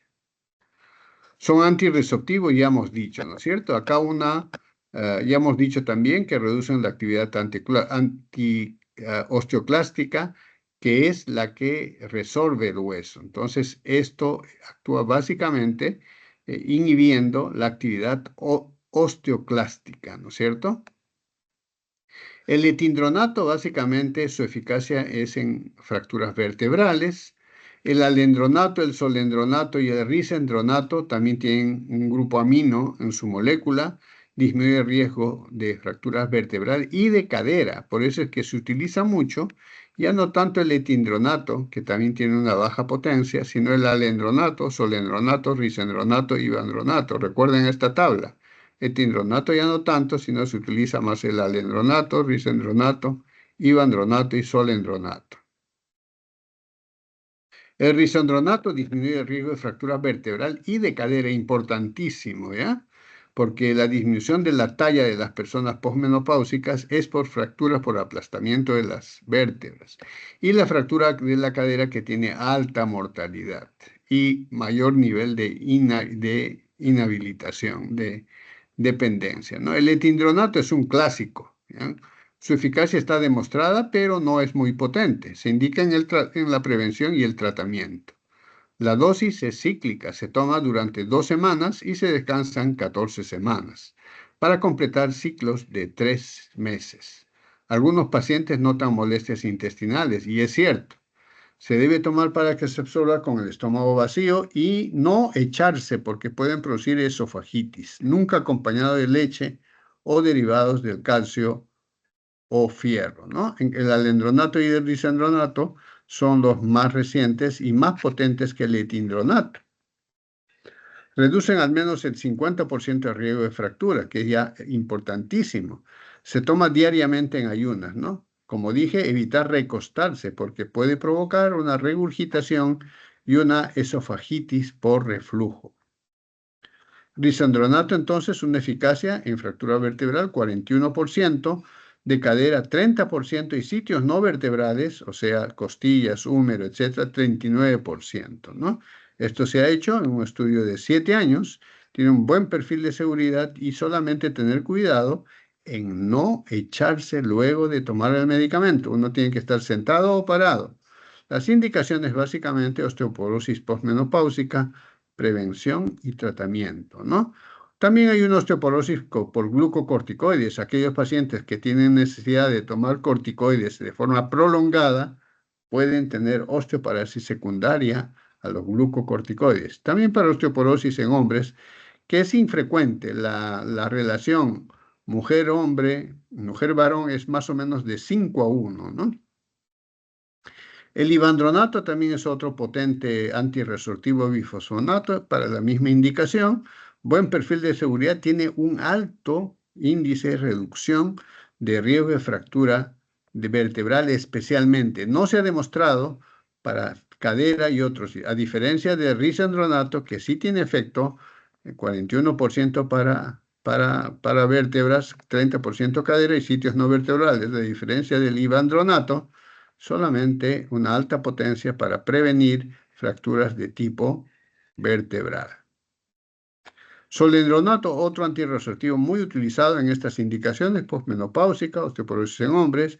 Son antirreceptivos, ya hemos dicho, ¿no es cierto? Acá ya hemos dicho también que reducen la actividad osteoclástica, que es la que resorbe el hueso. Entonces, esto actúa básicamente inhibiendo la actividad osteoclástica, ¿no es cierto? El etindronato, básicamente, su eficacia es en fracturas vertebrales. El alendronato, el solendronato y el risendronato también tienen un grupo amino en su molécula, disminuye el riesgo de fracturas vertebrales y de cadera. Por eso es que se utiliza mucho, ya no tanto el etindronato, que también tiene una baja potencia, sino el alendronato, solendronato, risendronato y ivandronato. Recuerden esta tabla. Etindronato ya no tanto, sino se utiliza más el alendronato, risendronato, ivandronato y solendronato. El risendronato disminuye el riesgo de fractura vertebral y de cadera, importantísimo, ¿ya? Porque la disminución de la talla de las personas posmenopáusicas es por fracturas por aplastamiento de las vértebras y la fractura de la cadera que tiene alta mortalidad y mayor nivel de inhabilitación, de dependencia, ¿no? El etindronato es un clásico, ¿ya? Su eficacia está demostrada, pero no es muy potente. Se indica en la prevención y el tratamiento. La dosis es cíclica, se toma durante 2 semanas y se descansan 14 semanas, para completar ciclos de 3 meses. Algunos pacientes notan molestias intestinales, y es cierto. Se debe tomar para que se absorba con el estómago vacío y no echarse porque pueden producir esofagitis, nunca acompañado de leche o derivados del calcio o fierro, ¿no? El alendronato y el risendronato son los más recientes y más potentes que el etindronato. Reducen al menos el 50% el riesgo de fractura, que es ya importantísimo. Se toma diariamente en ayunas, ¿no? Como dije, evitar recostarse porque puede provocar una regurgitación y una esofagitis por reflujo. Risandronato, entonces, una eficacia en fractura vertebral 41%, de cadera 30% y sitios no vertebrales, o sea, costillas, húmero, etcétera, 39%, ¿no? Esto se ha hecho en un estudio de 7 años, tiene un buen perfil de seguridad y solamente tener cuidado en no echarse luego de tomar el medicamento. Uno tiene que estar sentado o parado. Las indicaciones básicamente osteoporosis postmenopáusica, prevención y tratamiento, ¿no? También hay una osteoporosis por glucocorticoides. Aquellos pacientes que tienen necesidad de tomar corticoides de forma prolongada pueden tener osteoporosis secundaria a los glucocorticoides. También para osteoporosis en hombres, que es infrecuente. La relación mujer-hombre, mujer-varón es más o menos de 5:1, ¿no? El ivandronato también es otro potente antirresortivo bifosfonato para la misma indicación. Buen perfil de seguridad, tiene un alto índice de reducción de riesgo de fractura de vertebral especialmente. No se ha demostrado para cadera y otros, a diferencia de risandronato, que sí tiene efecto, 41% para vértebras, 30% cadera y sitios no vertebrales. La diferencia del ivandronato, solamente una alta potencia para prevenir fracturas de tipo vertebral. Solendronato, otro antirresortivo muy utilizado en estas indicaciones, posmenopáusica, osteoporosis en hombres,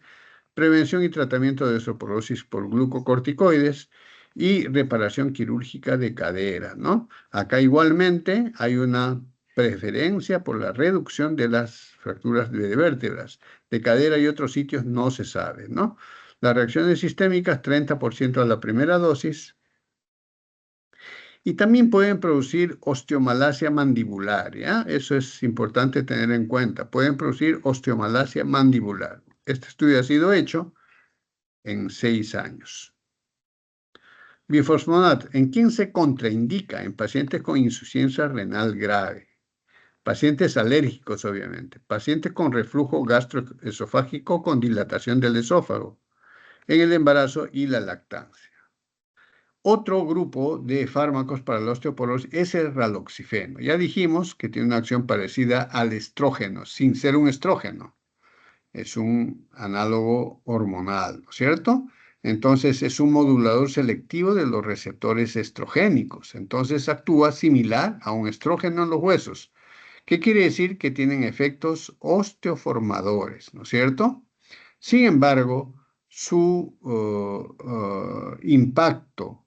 prevención y tratamiento de osteoporosis por glucocorticoides y reparación quirúrgica de cadera, ¿no? Acá igualmente hay una preferencia por la reducción de las fracturas de vértebras. De cadera y otros sitios no se sabe, ¿no? Las reacciones sistémicas, 30% a la primera dosis. Y también pueden producir osteomalacia mandibular, ¿ya? Eso es importante tener en cuenta. Pueden producir osteomalacia mandibular. Este estudio ha sido hecho en 6 años. Bifosfonat, ¿en quién se contraindica? En pacientes con insuficiencia renal grave, pacientes alérgicos, obviamente, pacientes con reflujo gastroesofágico con dilatación del esófago, en el embarazo y la lactancia. Otro grupo de fármacos para la osteoporosis es el raloxifeno. Ya dijimos que tiene una acción parecida al estrógeno, sin ser un estrógeno. Es un análogo hormonal, ¿no es cierto? Entonces es un modulador selectivo de los receptores estrogénicos. Entonces actúa similar a un estrógeno en los huesos. ¿Qué quiere decir? Que tienen efectos osteoformadores, ¿no es cierto? Sin embargo, su impacto,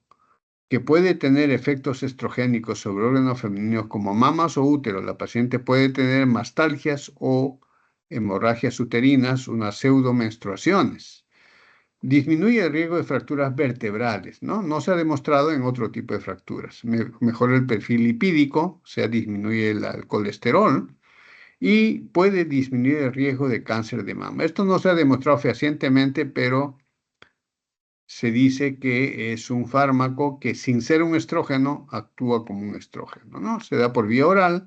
que puede tener efectos estrogénicos sobre órganos femeninos como mamas o útero. La paciente puede tener mastalgias o hemorragias uterinas, unas pseudomenstruaciones. Disminuye el riesgo de fracturas vertebrales, ¿no? No se ha demostrado en otro tipo de fracturas. Mejora el perfil lipídico, o sea, disminuye el colesterol y puede disminuir el riesgo de cáncer de mama. Esto no se ha demostrado fehacientemente, pero se dice que es un fármaco que, sin ser un estrógeno, actúa como un estrógeno, ¿no? Se da por vía oral,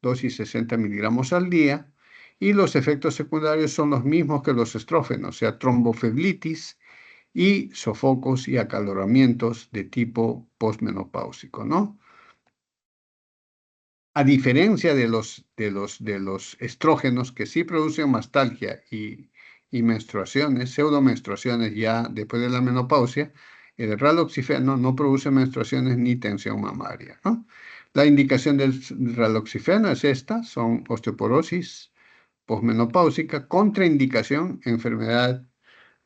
dosis 60 miligramos al día, y los efectos secundarios son los mismos que los estrógenos, o sea, tromboflebitis y sofocos y acaloramientos de tipo posmenopáusico, ¿no? A diferencia de los estrógenos, que sí producen mastalgia y menstruaciones, pseudomenstruaciones ya después de la menopausia, el raloxifeno no produce menstruaciones ni tensión mamaria, ¿no? La indicación del raloxifeno es esta: son osteoporosis posmenopáusica, contraindicación, enfermedad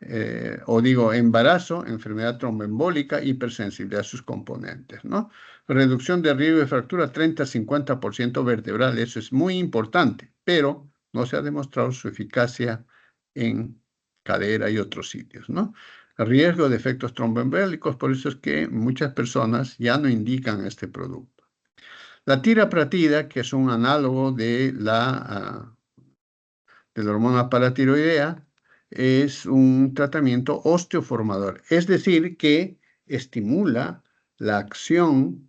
embarazo, enfermedad tromboembólica, hipersensibilidad a sus componentes, ¿no? Reducción de riesgo de fractura 30-50% vertebral, eso es muy importante, pero no se ha demostrado su eficacia en cadera y otros sitios, ¿no? Riesgo de efectos tromboembólicos, por eso es que muchas personas ya no indican este producto. La tirapratida, que es un análogo de la hormona paratiroidea, es un tratamiento osteoformador, es decir, que estimula la acción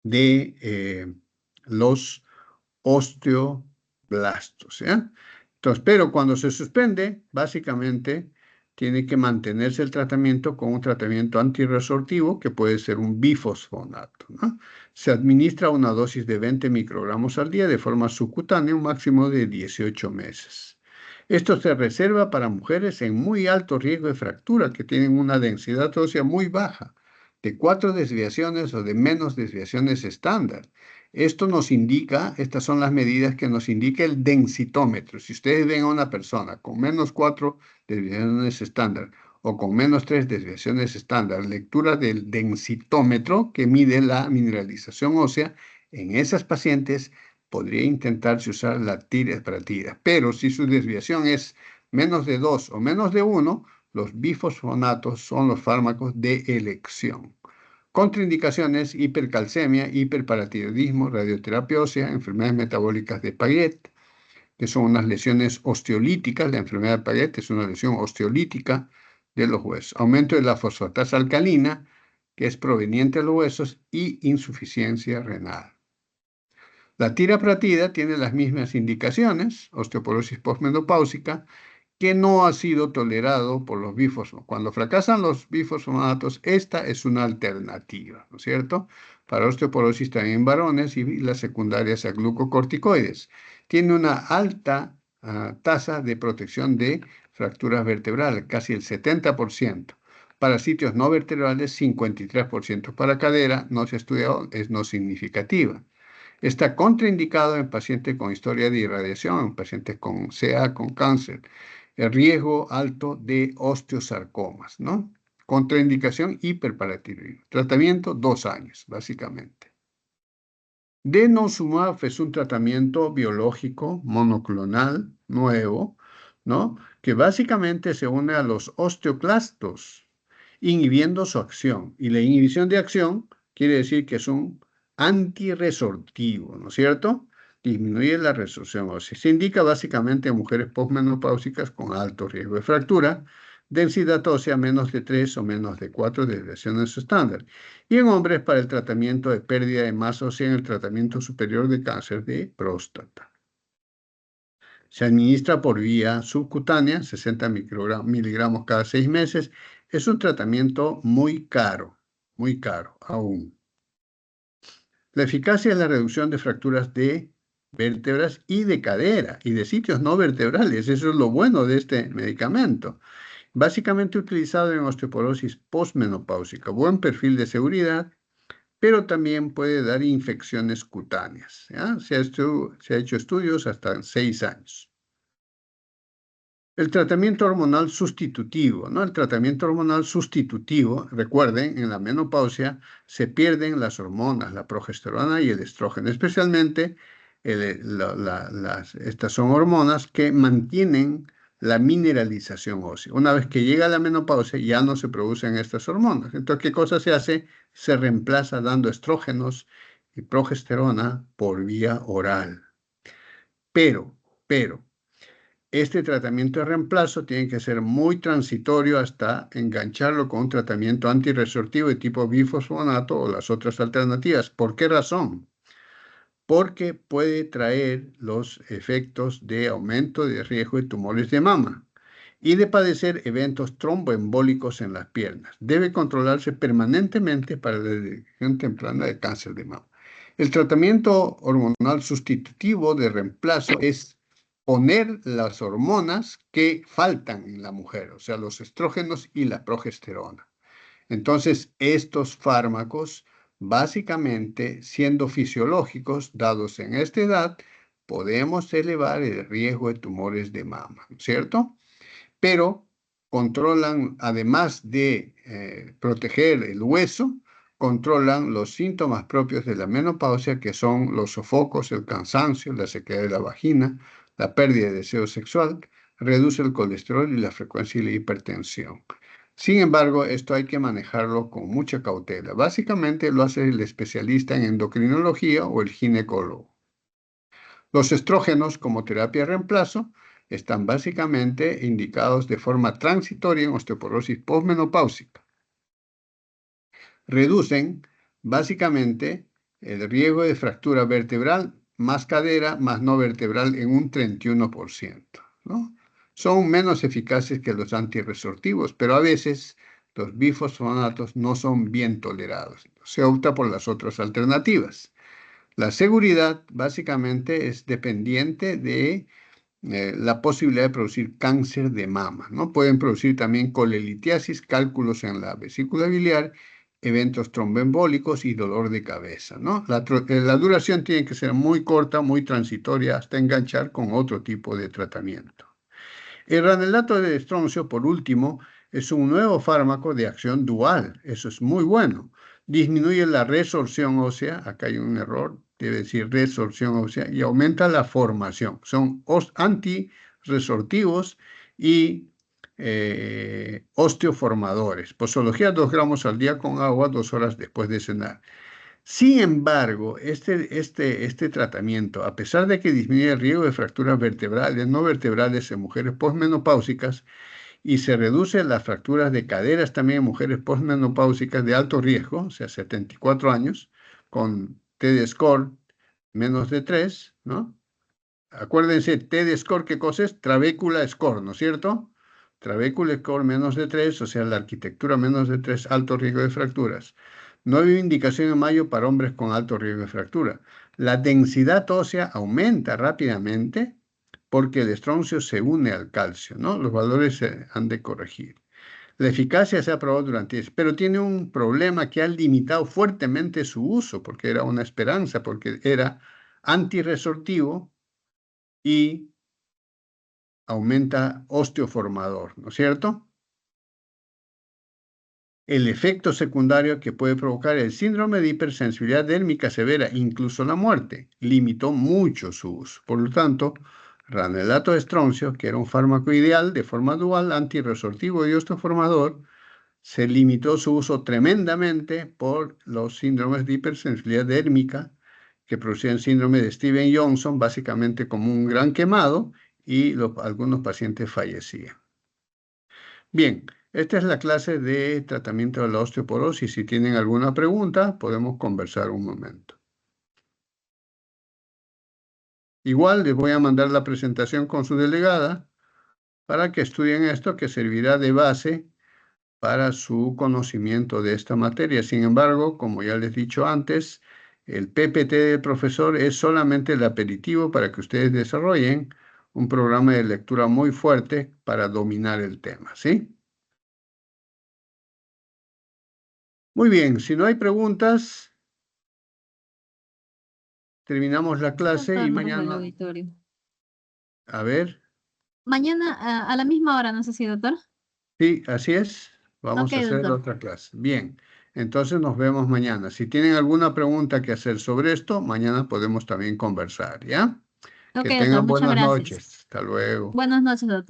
de los osteoblastos, ¿ya? Entonces, pero cuando se suspende, básicamente tiene que mantenerse el tratamiento con un tratamiento antirresortivo que puede ser un bifosfonato, ¿no? Se administra una dosis de 20 microgramos al día de forma subcutánea, un máximo de 18 meses. Esto se reserva para mujeres en muy alto riesgo de fractura, que tienen una densidad ósea muy baja, de 4 desviaciones o de menos desviaciones estándar. Esto nos indica, estas son las medidas que nos indica el densitómetro. Si ustedes ven a una persona con menos 4 desviaciones estándar o con menos 3 desviaciones estándar, lectura del densitómetro que mide la mineralización ósea, en esas pacientes podría intentarse usar la tirapratina. Pero si su desviación es menos de 2 o menos de 1, los bifosfonatos son los fármacos de elección. Contraindicaciones: hipercalcemia, hiperparatiroidismo, radioterapia ósea, enfermedades metabólicas de Payet, que son unas lesiones osteolíticas. La enfermedad de Payet es una lesión osteolítica de los huesos. Aumento de la fosfatasa alcalina, que es proveniente de los huesos, y insuficiencia renal. La tirapratida tiene las mismas indicaciones, osteoporosis postmenopáusica, que no ha sido tolerado por los bifosfonatos. Cuando fracasan los bifosfonatos, esta es una alternativa, ¿no es cierto? Para osteoporosis también en varones y las secundarias a glucocorticoides. Tiene una alta tasa de protección de fracturas vertebrales, casi el 70%. Para sitios no vertebrales, 53%. Para cadera, no se ha estudiado, es no significativa. Está contraindicado en pacientes con historia de irradiación, en pacientes con CA, con cáncer. El riesgo alto de osteosarcomas, ¿no? Contraindicación: hiperparatiroidismo. Tratamiento: 2 años, básicamente. Denosumab es un tratamiento biológico monoclonal nuevo, ¿no? Que básicamente se une a los osteoclastos, inhibiendo su acción. Y la inhibición de acción quiere decir que es un antirresortivo, ¿no es cierto? Disminuye la resorción ósea. Se indica básicamente en mujeres postmenopáusicas con alto riesgo de fractura, densidad ósea menos de 3 o menos de 4 desviaciones estándar, y en hombres para el tratamiento de pérdida de masa ósea en el tratamiento superior de cáncer de próstata. Se administra por vía subcutánea, 60 miligramos cada 6 meses. Es un tratamiento muy caro aún. La eficacia es la reducción de fracturas de vértebras y de cadera y de sitios no vertebrales. Eso es lo bueno de este medicamento. Básicamente utilizado en osteoporosis postmenopáusica. Buen perfil de seguridad, pero también puede dar infecciones cutáneas, ¿ya? Se ha hecho estudios hasta 6 años. El tratamiento hormonal sustitutivo, ¿no? El tratamiento hormonal sustitutivo, recuerden, en la menopausia se pierden las hormonas, la progesterona y el estrógeno, especialmente estas son hormonas que mantienen la mineralización ósea. Una vez que llega la menopausia ya no se producen estas hormonas. Entonces, ¿qué cosa se hace? Se reemplaza dando estrógenos y progesterona por vía oral. Pero, este tratamiento de reemplazo tiene que ser muy transitorio hasta engancharlo con un tratamiento antirresortivo de tipo bifosfonato o las otras alternativas. ¿Por qué razón? Porque puede traer los efectos de aumento de riesgo de tumores de mama y de padecer eventos tromboembólicos en las piernas. Debe controlarse permanentemente para la detección temprana de cáncer de mama. El tratamiento hormonal sustitutivo de reemplazo es poner las hormonas que faltan en la mujer, o sea, los estrógenos y la progesterona. Entonces, estos fármacos, básicamente, siendo fisiológicos, dados en esta edad, podemos elevar el riesgo de tumores de mama, ¿cierto? Pero controlan, además de proteger el hueso, controlan los síntomas propios de la menopausia, que son los sofocos, el cansancio, la sequedad de la vagina, la pérdida de deseo sexual, reduce el colesterol y la frecuencia de la hipertensión. Sin embargo, esto hay que manejarlo con mucha cautela. Básicamente lo hace el especialista en endocrinología o el ginecólogo. Los estrógenos como terapia de reemplazo están básicamente indicados de forma transitoria en osteoporosis postmenopáusica. Reducen básicamente el riesgo de fractura vertebral más cadera más no vertebral en un 31%, ¿no? son menos eficaces que los antirresortivos, pero a veces los bifosfonatos no son bien tolerados. Se opta por las otras alternativas. La seguridad básicamente es dependiente de la posibilidad de producir cáncer de mama, ¿no? Pueden producir también colelitiasis, cálculos en la vesícula biliar, eventos tromboembólicos y dolor de cabeza, ¿no? La duración tiene que ser muy corta, muy transitoria, hasta enganchar con otro tipo de tratamiento. El ranelato de estroncio, por último, es un nuevo fármaco de acción dual. Eso es muy bueno. Disminuye la resorción ósea, acá hay un error, debe decir resorción ósea, y aumenta la formación. Son antirresortivos y osteoformadores. Posología 2 gramos al día con agua 2 horas después de cenar. Sin embargo, este tratamiento, a pesar de que disminuye el riesgo de fracturas vertebrales, no vertebrales en mujeres posmenopáusicas y se reduce las fracturas de caderas también en mujeres posmenopáusicas de alto riesgo, o sea, 74 años, con TD-score menos de 3, ¿no? Acuérdense, TD-score, ¿qué cosa es? Trabécula score, ¿no es cierto? Trabécula score menos de 3, o sea, la arquitectura menos de 3, alto riesgo de fracturas. No hay indicación en mayo para hombres con alto riesgo de fractura. La densidad ósea aumenta rápidamente porque el estroncio se une al calcio, ¿no? Los valores se han de corregir. La eficacia se ha probado durante, pero tiene un problema que ha limitado fuertemente su uso, porque era una esperanza, porque era antirresortivo y aumenta osteoformador, ¿no es cierto? El efecto secundario que puede provocar el síndrome de hipersensibilidad dérmica severa, incluso la muerte, limitó mucho su uso. Por lo tanto, ranelato de estroncio, que era un fármaco ideal de forma dual, antirresortivo y osteoformador, se limitó su uso tremendamente por los síndromes de hipersensibilidad dérmica que producían síndrome de Steven-Johnson, básicamente como un gran quemado, y algunos pacientes fallecían. Bien, esta es la clase de tratamiento de la osteoporosis. Si tienen alguna pregunta, podemos conversar un momento. Igual les voy a mandar la presentación con su delegada para que estudien esto, que servirá de base para su conocimiento de esta materia. Sin embargo, como ya les he dicho antes, el PPT del profesor es solamente el aperitivo para que ustedes desarrollen un programa de lectura muy fuerte para dominar el tema, ¿sí? Muy bien, si no hay preguntas, terminamos la clase y Doctor, del mañana... auditorio. A ver, Mañana a la misma hora, no sé si, doctor. sí, así es. Vamos Ok, a hacer doctor. otra clase. Bien, entonces nos vemos mañana. Si tienen alguna pregunta que hacer sobre esto, mañana podemos también conversar, ¿ya? Ok, Que doctor, tengan muchas buenas gracias. noches. Hasta luego. Buenas noches, doctor.